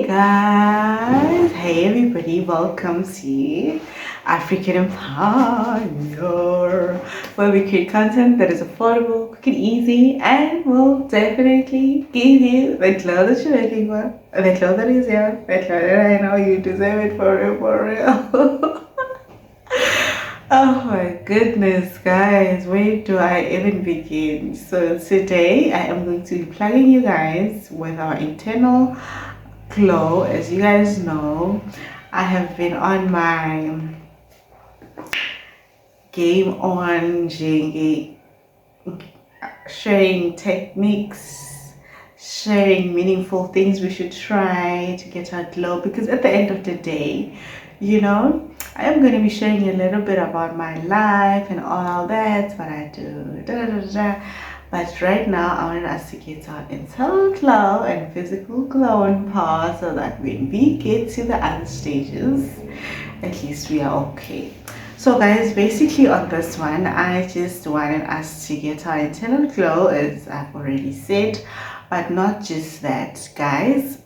Guys, hey everybody, welcome to African Empire, where we create content that is affordable, quick and easy, and will definitely give you the glow that you're looking for, the glow that is here, the glow that I know you deserve it for real, for real. Oh my goodness, guys, where do I even begin? So today I am going to be plugging you guys with our internal glow. As you guys know, I have been on my game on sharing techniques, sharing meaningful things we should try to get our glow, because at the end of the day, I am going to be sharing a little bit about my life and all that, what I do, but right now I wanted us to get our internal glow and physical glow on par, so that when we get to the other stages, at least we are okay. So guys, basically on this one, I just wanted us to get our internal glow, as I've already said, but not just that, guys.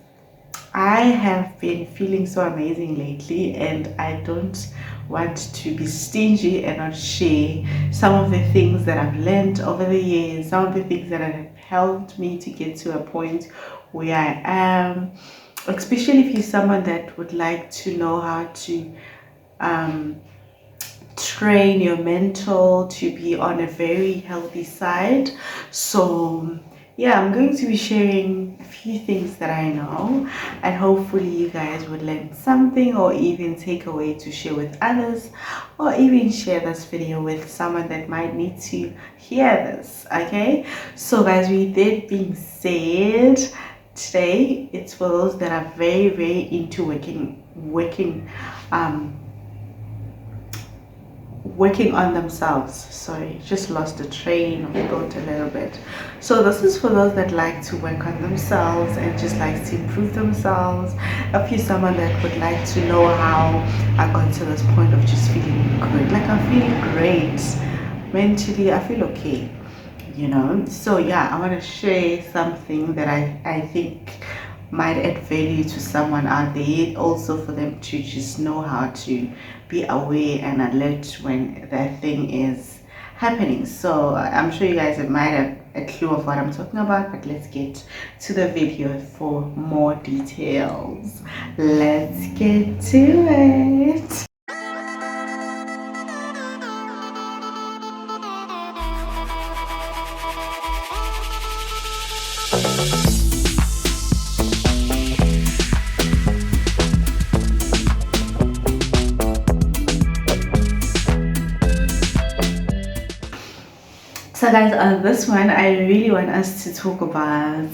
I have been feeling so amazing lately, and I don't want to be stingy and not share some of the things that I've learned over the years, some of the things that have helped me to get to a point where I am, especially if you're someone that would like to know how to train your mental to be on a very healthy side. So yeah, I'm going to be sharing a few things that I know, and hopefully you guys would learn something or even take away to share with others, or even share this video with someone that might need to hear this. Okay, so guys, with that being said, today it's for those that are very into working on themselves. Sorry, just lost the train of thought a little bit. So this is for those that like to work on themselves and just like to improve themselves. If you're someone that would like to know how I got to this point of just feeling good, like I'm feeling great mentally, I feel okay, so yeah, I want to share something that I think might add value to someone out there, also for them to just know how to be aware and alert when that thing is happening. So I'm sure you guys might have a clue of what I'm talking about, but let's get to the video for more details. Let's get to it. So guys, on this one, I really want us to talk about,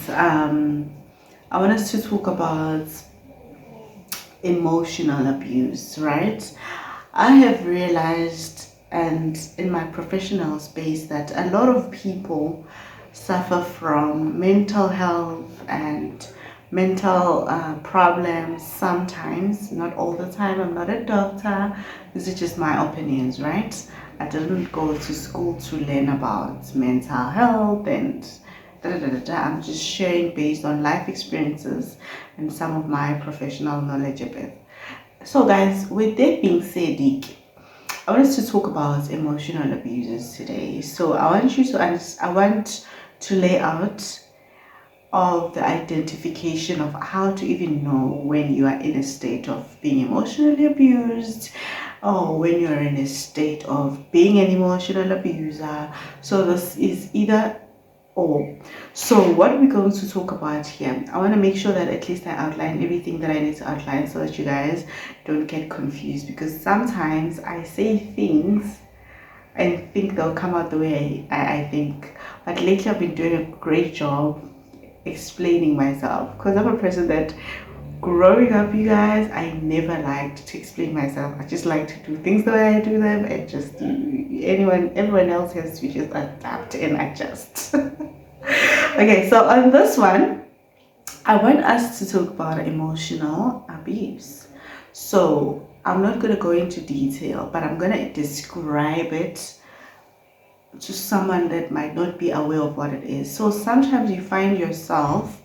emotional abuse, right? I have realized, and in my professional space, that a lot of people suffer from mental health and mental problems sometimes, not all the time. I'm not a doctor. These are just my opinions, right? I didn't go to school to learn about mental health and I'm just sharing based on life experiences and some of my professional knowledge a bit. So guys, with that being said, I want us to talk about emotional abuses today. So I want to lay out of the identification of how to even know when you are in a state of being emotionally abused, or when you're in a state of being an emotional abuser. So this is either or. So what we're going to talk about here, I want to make sure that at least I outline everything that I need to outline, so that you guys don't get confused, because sometimes I say things and think they'll come out the way I think, but lately I've been doing a great job explaining myself, because I'm a person that, growing up, you guys, I never liked to explain myself. I just like to do things the way I do them, and just everyone else has to just adapt and adjust. Okay, so on this one, I want us to talk about emotional abuse. So I'm not going to go into detail, but I'm going to describe it to someone that might not be aware of what it is. So sometimes you find yourself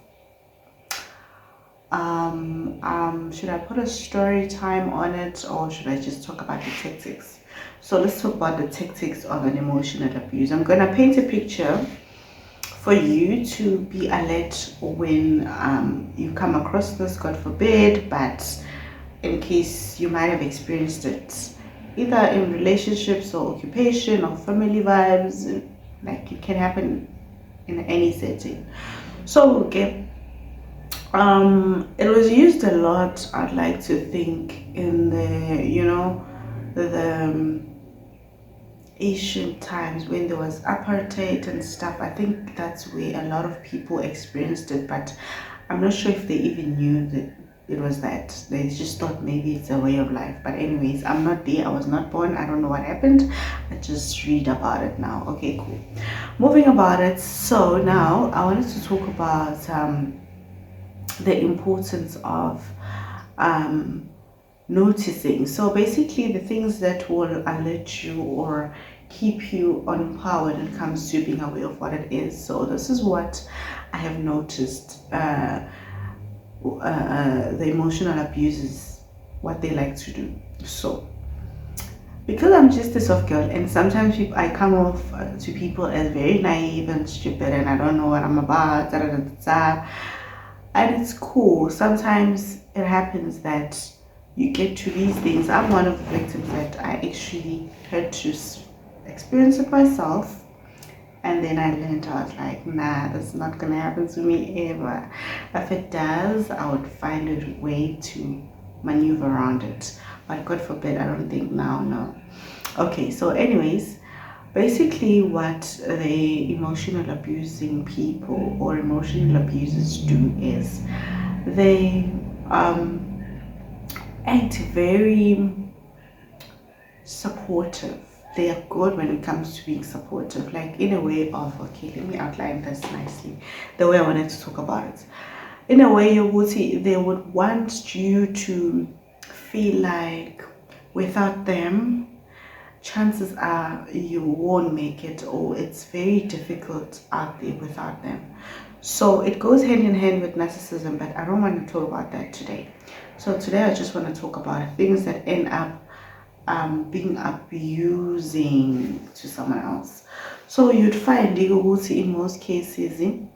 Should I put a story time on it, or should I just talk about the tactics? So let's talk about the tactics of an emotional abuse. I'm gonna paint a picture for you to be alert when you come across this, God forbid, but in case you might have experienced it either in relationships or occupation or family vibes, like it can happen in any setting. So okay, it was used a lot, I'd like to think, in the the ancient times when there was apartheid and stuff. I think that's where a lot of people experienced it, but I'm not sure if they even knew that it was that. They just thought maybe it's a way of life. But anyways, I'm not there. I was not born. I don't know what happened. I just read about it now. Okay, cool. Moving about it. So now I wanted to talk about the importance of um, noticing. So basically, the things that will alert you or keep you on par when it comes to being aware of what it is. So this is what I have noticed. The emotional abusers, what they like to do. So because I'm just a soft girl, and sometimes I come off to people as very naive and stupid, and I don't know what I'm about, da, da, da, da, da. And it's cool. Sometimes it happens that you get to these things. I'm one of the victims that I actually had to experience it myself, and then I learned. I was like, nah, that's not gonna happen to me ever. If it does, I would find a way to maneuver around it. But God forbid, I don't think now, no. Okay, so anyways, basically what the emotional abusing people or emotional abusers do is they act very supportive. They are good when it comes to being supportive, like in a way of, okay, let me outline this nicely, the way I wanted to talk about it. In a way, you would see they would want you to feel like without them, chances are you won't make it, or it's very difficult out there without them. So it goes hand in hand with narcissism, but I don't want to talk about that today. So today I just want to talk about things that end up being abusing to someone else. So you'd find in most cases, you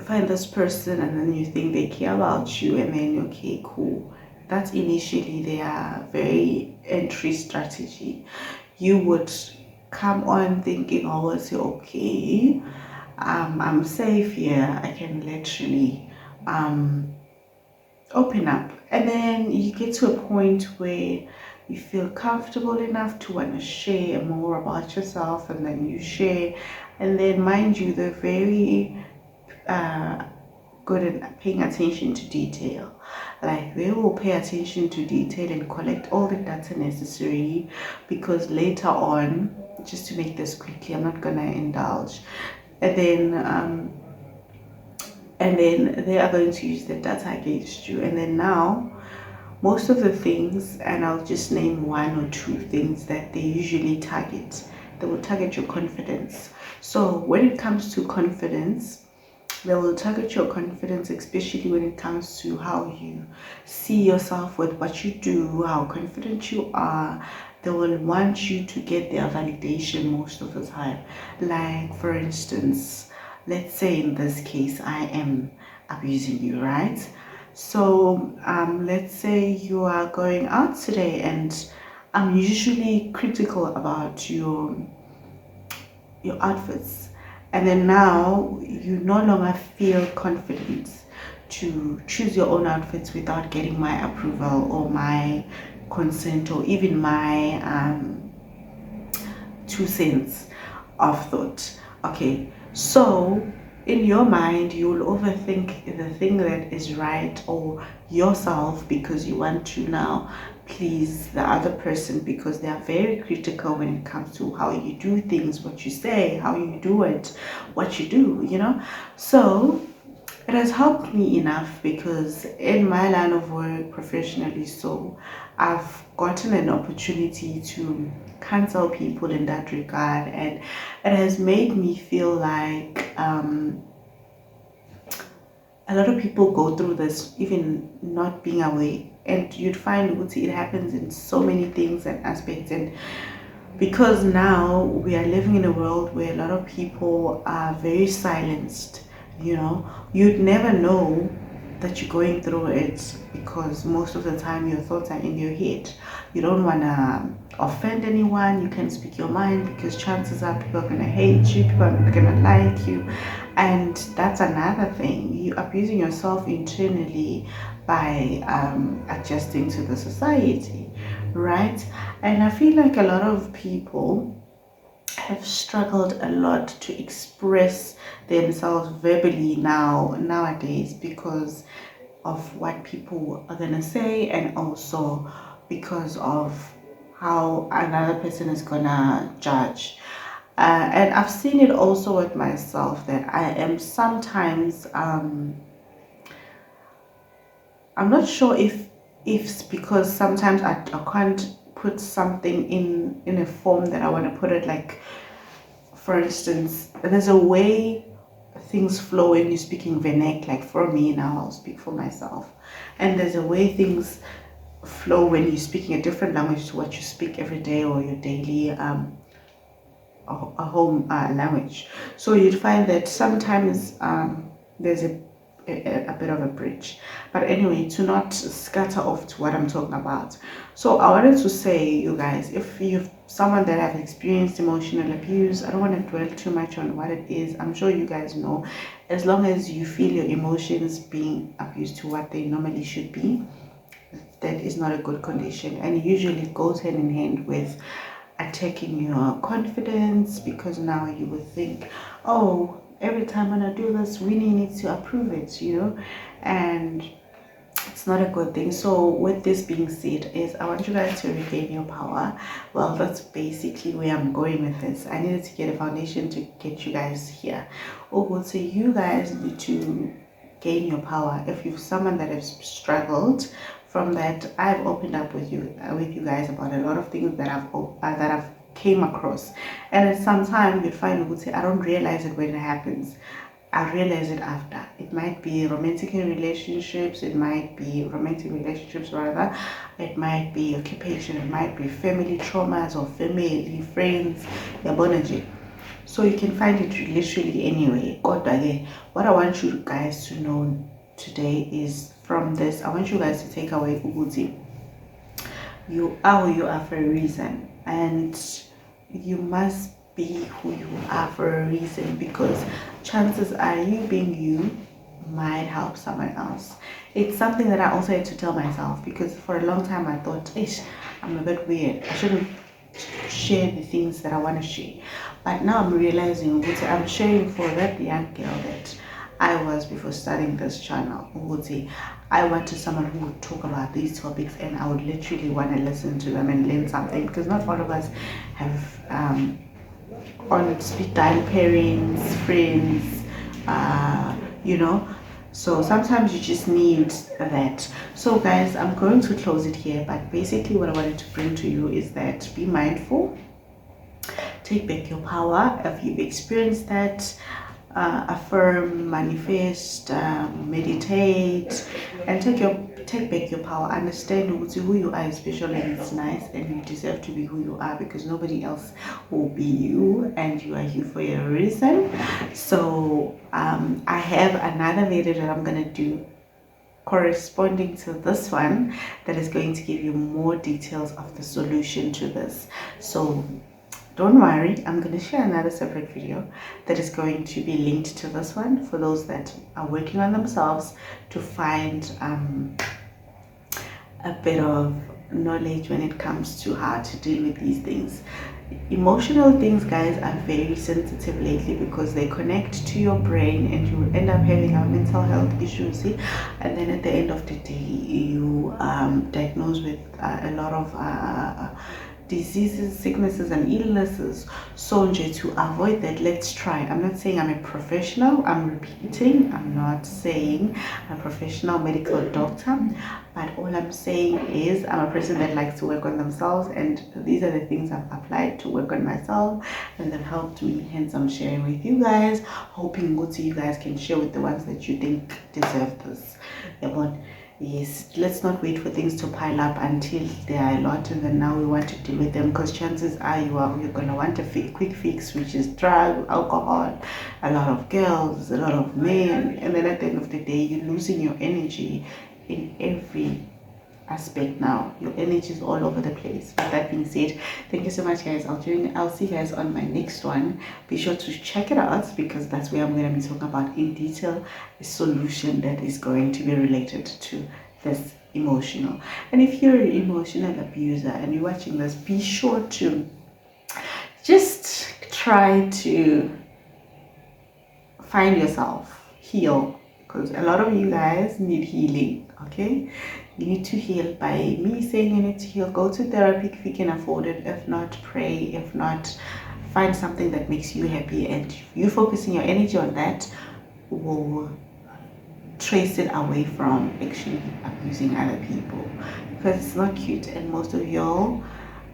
find this person and then you think they care about you, and then okay, cool. That's initially their very entry strategy. You would come on thinking, oh, say, okay, I'm safe here. I can literally open up, and then you get to a point where you feel comfortable enough to want to share more about yourself, and then you share, and then mind you, they're very good at paying attention to detail. Like they will pay attention to detail and collect all the data necessary, because later on, just to make this quickly, I'm not gonna indulge, and then they are going to use the data against you. And then now, most of the things, and I'll just name one or two things that they usually target. They will target your confidence. So when it comes to confidence, they will target your confidence, especially when it comes to how you see yourself with what you do, how confident you are. They will want you to get their validation most of the time. Like, for instance, let's say in this case, I am abusing you, right? So let's say you are going out today, and I'm usually critical about your outfits, and then now you no longer feel confident to choose your own outfits without getting my approval or my consent, or even my 2 cents of thought. Okay, so in your mind you will overthink the thing that is right, or yourself, because you want to now please the other person, because they are very critical when it comes to how you do things, what you say, how you do it, what you do, so it has helped me enough, because in my line of work professionally, so I've gotten an opportunity to counsel people in that regard, and it has made me feel like a lot of people go through this even not being aware, and you'd find it happens in so many things and aspects. And because now we are living in a world where a lot of people are very silenced, you'd never know that you're going through it, because most of the time your thoughts are in your head. You don't want to offend anyone. You can speak your mind, because chances are people are going to hate you, people are not going to like you. And that's another thing, you abusing yourself internally by adjusting to the society, right? And I feel like a lot of people have struggled a lot to express themselves verbally nowadays, because of what people are gonna say, and also because of how another person is gonna judge. And I've seen it also with myself, that I am sometimes I'm not sure if it's because sometimes I can't put something in a form that I want to put it. Like, for instance, there's a way things flow when you're speaking vernac. Like for me now, I'll speak for myself, and there's a way things flow when you're speaking a different language to what you speak every day, or your daily a home language. So you'd find that sometimes there's a bit of a bridge. But anyway, to not scatter off to what I'm talking about. So I wanted to say, you guys, if you've someone that have experienced emotional abuse, I don't want to dwell too much on what it is. I'm sure you guys know. As long as you feel your emotions being abused to what they normally should be, that is not a good condition, and usually it goes hand in hand with attacking your confidence, because now you would think, oh, every time when I do this, Winnie needs to approve it, and it's not a good thing. So with this being said, is I want you guys to regain your power. Well, that's basically where I'm going with this. I needed to get a foundation to get you guys here. So you guys need to gain your power. If you're someone that has struggled from that, I've opened up with you guys about a lot of things that I've came across, and sometimes you find I don't realize it when it happens. I realize it after. It might be romantic relationships, it might be romantic relationships rather, it might be occupation, it might be family traumas or family, friends, your. So you can find it literally anyway. God, what I want you guys to know today is, from this, I want you guys to take away Uguti. You are who you are for a reason, and you must be who you are for a reason, because chances are you being you might help someone else. It's something that I also had to tell myself, because for a long time I thought, ish, I'm a bit weird, I shouldn't share the things that I want to share. But now I'm realizing what I'm sharing for that young girl that I was before starting this channel. I wanted someone who would talk about these topics, and I would literally want to listen to them and learn something, because not all of us have on speed dial parents, friends, so sometimes you just need that. So guys, I'm going to close it here, but basically what I wanted to bring to you is that be mindful, take back your power. If you've experienced that, affirm, manifest, meditate, and take back your power. Understand who you are is special and it's nice, and you deserve to be who you are, because nobody else will be you, and you are here for a reason. So I have another video that I'm gonna do corresponding to this one, that is going to give you more details of the solution to this. So don't worry, I'm going to share another separate video that is going to be linked to this one, for those that are working on themselves to find a bit of knowledge when it comes to how to deal with these things. Emotional things, guys, are very sensitive lately, because they connect to your brain, and you will end up having a mental health issues, and then at the end of the day you diagnosed with a lot of diseases, sicknesses, and illnesses. So to avoid that, let's try. I'm not saying I'm a professional, I'm repeating, I'm not saying I'm a professional medical doctor, but all I'm saying is I'm a person that likes to work on themselves, and these are the things I've applied to work on myself, and they've helped me, hence I'm sharing with you guys, hoping you guys can share with the ones that you think deserve this. Yes, let's not wait for things to pile up until there are a lot, and then now we want to deal with them, because chances are you're gonna want a quick fix, which is drug, alcohol, a lot of girls, a lot of men, and then at the end of the day, you're losing your energy in every aspect. Now your energy is all over the place. With that being said, thank you so much, guys. I'll see you guys on my next one. Be sure to check it out, because that's where I'm going to be talking about in detail a solution that is going to be related to this emotional. And if you're an emotional abuser and you're watching this, be sure to just try to find yourself, heal, because a lot of you guys need healing. Okay, you need to heal. By me saying you need to heal, go to therapy if you can afford it. If not, pray. If not, find something that makes you happy, and you focusing your energy on that will trace it away from actually abusing other people, because it's not cute, and most of y'all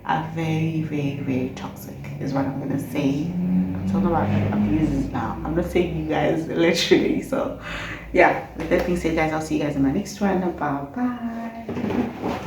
are very, very, very toxic is what I'm gonna say. I'm talking about abusers now. I'm not saying you guys literally. So yeah, with that being said, guys, I'll see you guys in my next one. Bye bye.